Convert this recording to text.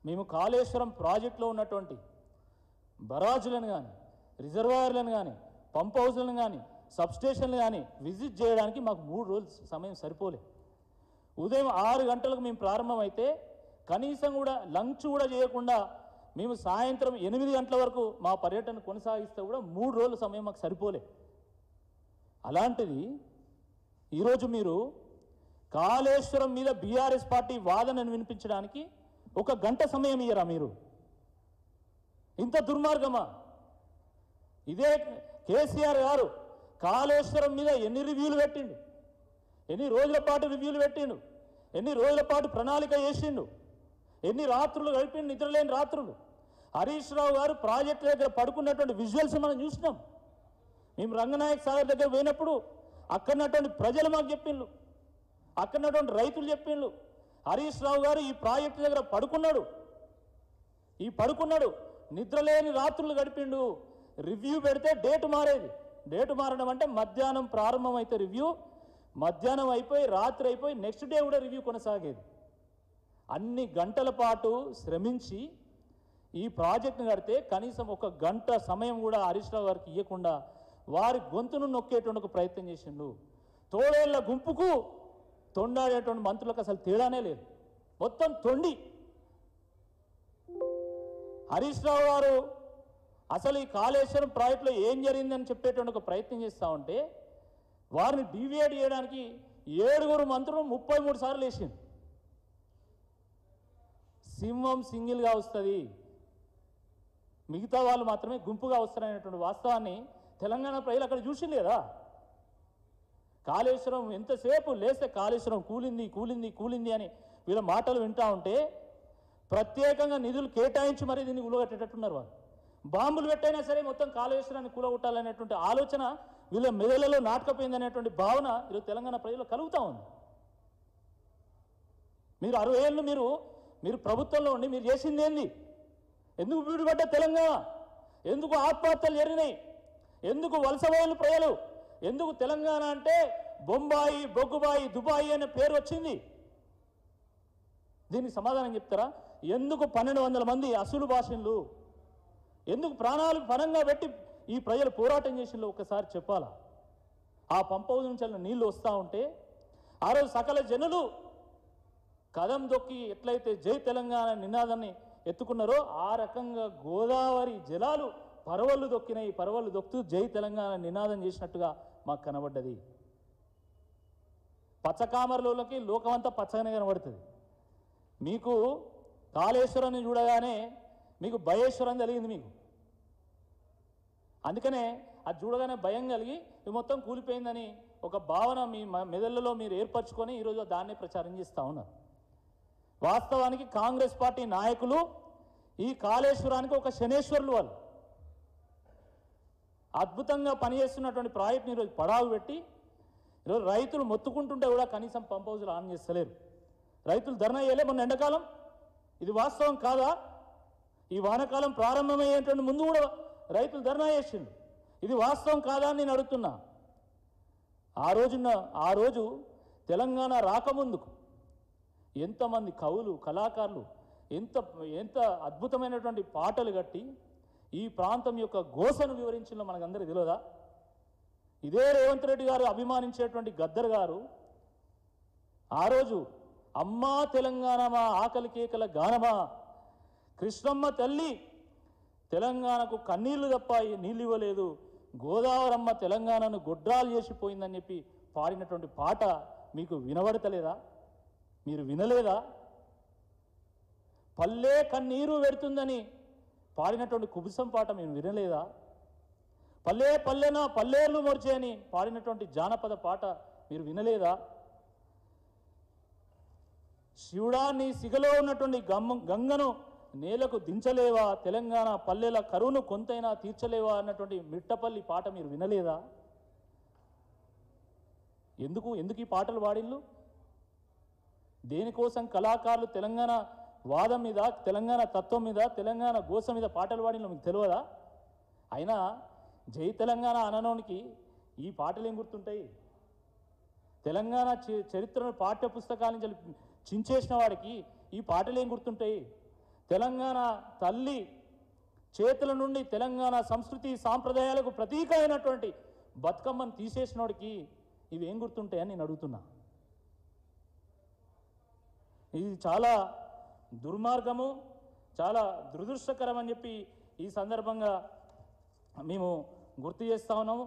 మేము కాళేశ్వరం ప్రాజెక్టులో ఉన్నటువంటి బరాజులను కానీ రిజర్వాయర్లను కానీ పంప్ హౌస్లను కానీ సబ్స్టేషన్లు కానీ విజిట్ చేయడానికి మాకు 3 రోజులు సమయం సరిపోలే. ఉదయం 6 గంటలకు మేము ప్రారంభమైతే కనీసం కూడా లంచ్ కూడా చేయకుండా మేము సాయంత్రం 8 గంటల వరకు మా పర్యటన కొనసాగిస్తే కూడా 3 రోజుల సమయం మాకు సరిపోలే. అలాంటిది ఈరోజు మీరు కాళేశ్వరం మీద బీఆర్ఎస్ పార్టీ వాదనను వినిపించడానికి 1 గంట సమయం ఇయ్యరా మీరు? ఇంత దుర్మార్గమా? ఇదే కేసీఆర్ గారు కాళేశ్వరం మీద ఎన్ని రివ్యూలు పెట్టిండు, ఎన్ని రోజుల పాటు రివ్యూలు పెట్టిండు, ఎన్ని రోజుల పాటు ప్రణాళిక చేసిండు, ఎన్ని రాత్రులు గడిపిండు, నిద్రలేని రాత్రులు. హరీష్ రావు గారు ప్రాజెక్టు దగ్గర పడుకున్నటువంటి విజువల్స్ మనం చూసినాం. మేము రంగనాయక సాగర్ దగ్గర పోయినప్పుడు అక్కడున్నటువంటి ప్రజలు మాకు చెప్పిండ్రు, అక్కడున్నటువంటి రైతులు చెప్పిండ్రు, హరీష్ రావు గారు ఈ ప్రాజెక్టు దగ్గర పడుకున్నాడు, నిద్రలేని రాత్రులు గడిపిండు. రివ్యూ పెడితే డేటు మారేది. డేటు మారడం అంటే మధ్యాహ్నం ప్రారంభం అయితే రివ్యూ, మధ్యాహ్నం అయిపోయి రాత్రి అయిపోయి నెక్స్ట్ డే కూడా రివ్యూ కొనసాగేది. అన్ని గంటల పాటు శ్రమించి ఈ ప్రాజెక్టును కడితే కనీసం 1 గంట సమయం కూడా హరీష్ రావు గారికి ఇవ్వకుండా వారి గొంతును నొక్కేటువంటి ఒక ప్రయత్నం చేసిండు. తోడేళ్ల గుంపుకు తొండాడేటువంటి మంత్రులకు అసలు తేడానే లేదు, మొత్తం తొండి. హరీష్ రావు గారు అసలు ఈ కాళేశ్వరం ప్రాజెక్టులో ఏం జరిగిందని చెప్పేటువంటి ఒక ప్రయత్నం చేస్తూ ఉంటే వారిని డీవియేట్ చేయడానికి 7 మంత్రులు 33 సార్లు వేసింది. సింహం సింగిల్గా వస్తుంది, మిగతా వాళ్ళు మాత్రమే గుంపుగా వస్తారనేటువంటి వాస్తవాన్ని తెలంగాణ ప్రజలు అక్కడ చూసింది కదా. కాళేశ్వరం ఎంతసేపు లేస్తే కాళేశ్వరం కూలింది అని వీళ్ళ మాటలు వింటూ ఉంటే ప్రత్యేకంగా నిధులు కేటాయించి మరీ దీన్ని కూలగట్టేటట్టున్నారు. వాళ్ళు బాంబులు పెట్టైనా సరే మొత్తం కాళేశ్వరాన్ని కూలగొట్టాలనేటువంటి ఆలోచన వీళ్ళ మెదళ్లలో నాటకపోయిందనేటువంటి భావన ఈరోజు తెలంగాణ ప్రజలు కలుగుతూ ఉంది. మీరు 60 ఏళ్ళు మీరు ప్రభుత్వంలో ఉండి మీరు చేసింది ఏంది? ఎందుకు విడిపడ్డ తెలంగాణ? ఎందుకు ఆత్మహత్యలు జరిగినాయి? ఎందుకు వలసపోయిన ప్రజలు? ఎందుకు తెలంగాణ అంటే బొంబాయి, బొగ్గుబాయి, దుబాయి అనే పేరు వచ్చింది? దీనికి సమాధానం చెప్తారా? ఎందుకు 1200 మంది అసలు భాషలు ఎందుకు ప్రాణాలు పణంగా పెట్టి ఈ ప్రజలు పోరాటం చేసిందో ఒక్కసారి చెప్పాలా? ఆ పంప్ హౌస్ నుంచి నీళ్లు వస్తూ ఉంటే ఆ రోజు సకల జనులు కదం దొక్కి ఎట్లయితే జై తెలంగాణ నినాదాన్ని ఎత్తుకున్నారో ఆ రకంగా గోదావరి జలాలు పరవళ్ళు దొక్కినాయి. పరవళ్ళు దొక్కుతూ జై తెలంగాణ నినాదం చేసినట్టుగా మాకు కనబడ్డది. పచ్చకామరలోకి లోకమంతా పచ్చగానే కనబడుతుంది. మీకు కాళేశ్వరాన్ని చూడగానే మీకు భయేశ్వరం కలిగింది. మీకు అందుకనే అది చూడగానే భయం కలిగి ఇది మొత్తం కూలిపోయిందని ఒక భావన మీ మెదళ్ళలో మీరు ఏర్పరచుకొని ఈరోజు దాన్నే ప్రచారం చేస్తూ ఉన్నారు. వాస్తవానికి కాంగ్రెస్ పార్టీ నాయకులు ఈ కాళేశ్వరానికి ఒక శనేశ్వరులు. వాళ్ళు అద్భుతంగా పనిచేస్తున్నటువంటి ప్రాజెక్ట్ని ఈరోజు పడావు పెట్టి ఈరోజు రైతులు మొత్తుకుంటుంటే కూడా కనీసం పంప్ హౌస్లు ఆన్ చేస్తలేరు. రైతులు ధర్నా చేయలే మొన్న ఎండాకాలం. ఇది వాస్తవం కాదా? ఈ వానాకాలం ప్రారంభమయ్యేటువంటి ముందు కూడా రైతులు ధర్నా చేసిండు. ఇది వాస్తవం కాదా అని నేను అడుగుతున్నా. ఆ రోజు తెలంగాణ రాకముందుకు ఎంతమంది కవులు, కళాకారులు ఎంత అద్భుతమైనటువంటి పాటలు కట్టి ఈ ప్రాంతం యొక్క గోసను వివరించిందో మనకందరికీ తెలియదా? ఇదే రేవంత్ రెడ్డి గారు అభిమానించేటువంటి గద్దర్ గారు ఆ రోజు అమ్మా తెలంగాణ మా ఆకలి కేకల గానమా, కృష్ణమ్మ తల్లి తెలంగాణకు కన్నీళ్లు తప్ప నీళ్ళు ఇవ్వలేదు, గోదావరమ్మ తెలంగాణను గొడ్రాలు చేసిపోయిందని చెప్పి పాడినటువంటి పాట మీకు వినబడతలేదా? మీరు వినలేదా? పల్లె కన్నీరు పెడుతుందని పాడినటువంటి కుబుసం పాట మేము వినలేదా? పల్లె పల్లెన పల్లేర్లు మొర్చే అని పాడినటువంటి జానపద పాట మీరు వినలేదా? శివుడా నీ సిగలో ఉన్నటువంటి గంగను నేలకు దించలేవా, తెలంగాణ పల్లెల కరువును కొంతైనా తీర్చలేవా అన్నటువంటి మిట్టపల్లి పాట మీరు వినలేదా? ఎందుకు ఈ పాటలు పాడిళ్ళు? దేనికోసం కళాకారులు తెలంగాణ వాదం మీద, తెలంగాణ తత్వం మీద, తెలంగాణ గోస మీద పాటలు పాడిళ్ళు మీకు తెలియదా? అయినా జై తెలంగాణ అననోనికి ఈ పాటలు ఏం గుర్తుంటాయి? తెలంగాణ చరిత్రను పాఠ్య పుస్తకాల నుంచి చించేసిన వాడికి ఈ పాటలు ఏం గుర్తుంటాయి? తెలంగాణ తల్లి చేతుల నుండి తెలంగాణ సంస్కృతి సాంప్రదాయాలకు ప్రతీక అయినటువంటి బతుకమ్మను తీసేసినోడికి ఇవి ఏం గుర్తుంటాయని నేను అడుగుతున్నా. ఇది చాలా దుర్మార్గము, చాలా దురదృష్టకరం అని చెప్పి ఈ సందర్భంగా మేము గుర్తు చేస్తా ఉన్నాము.